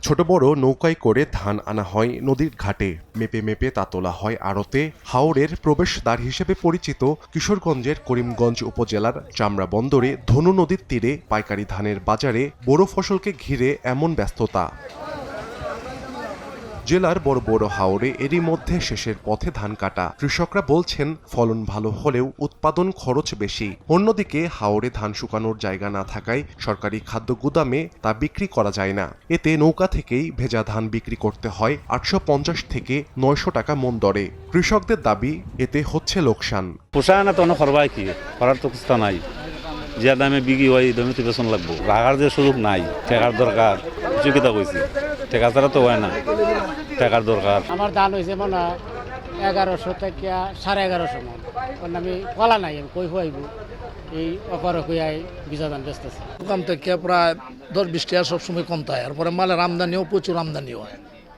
ছোট বড় নৌকায় করে ধান আনা হয় নদীর ঘাটে, মেপে মেপে তা তোলা হয় আড়তে। হাওরের প্রবেশদ্বার হিসেবে পরিচিত কিশোরগঞ্জের করিমগঞ্জ উপজেলার চামড়া বন্দরে ধনু নদীর তীরে পাইকারি ধানের বাজারে বড় ফসলকে ঘিরে এমন ব্যস্ততা। জেলার বড় বড় হাওরে এরই মধ্যে শেষের পথে ধান কাটা। কৃষকরা বলছেন ফলন ভালো হলেও উৎপাদন খরচ বেশি। অন্যদিকে হাওরে ধান শুকানোর জায়গা না থাকায় সরকারি খাদ্য গুদামে তা বিক্রি করা যায় না। এতে নৌকা থেকেই ভেজা ধান বিক্রি করতে হয় 850 থেকে 900 টাকা মন দরে। কৃষকদের দাবি এতে হচ্ছে লোকসান। পোষায় না তো করবাই কি করার তো কিছু নাই, যে দামে বিক্রি হয় দামে তো বেতন লাগবো। রাখার যে সুযোগ নাই, টাকার দরকার। চুকিতা কইছি টাকা ছাড়া তো হয় না, টাকার দরকার। আমার ধান হয়েছে মানে 1100 থেকে 1150 মন। আমি কলা নাই, আমি কই হইব এই অপার হইয়াই বিজা ধান বেচতেছি। দোকান থেকে প্রায় 10-20 টাকা সবসময় কমতে হয়। এরপরে মালের আমদানিও প্রচুর আমদানি হয়।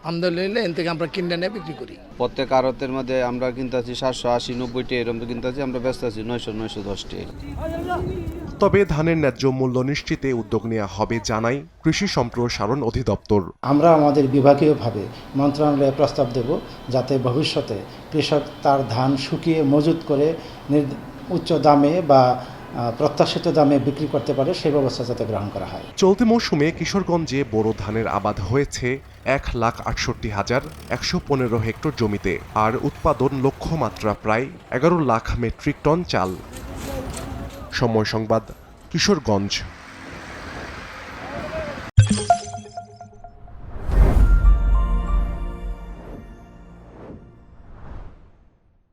আমদানি নিলে এন থেকে আমরা কিনে নিয়ে বিক্রি করি। প্রত্যেক আড়তের মধ্যে আমরা কিনতেছি 780-90 টাকা, এরকম কিনতেছি আমরা বেচতেছি 900-910 টাকা। তবে ধানের ন্যায্য মূল্য নিশ্চিতে উদ্যোগ নেওয়া হবে জানায় কৃষি সম্প্রসারণ অধিদপ্তর। আমরা আমাদের বিভাগীয়ভাবে মন্ত্রণালয়ে প্রস্তাব দেব, যাতে ভবিষ্যতে কৃষক তার ধান শুকিয়ে মজুত করে উচ্চ দামে বা প্রত্যাশিত দামে বিক্রি করতে পারে, সেই ব্যবস্থা যাতে গ্রহণ করা হয়। চলতি মৌসুমে কিশোরগঞ্জে বোরো ধানের আবাদ হয়েছে 1,68,115 হেক্টর জমিতে, আর উৎপাদন লক্ষ্যমাত্রা প্রায় 11 লাখ মেট্রিক টন চাল। সময় সংবাদ, কিশোরগঞ্জ।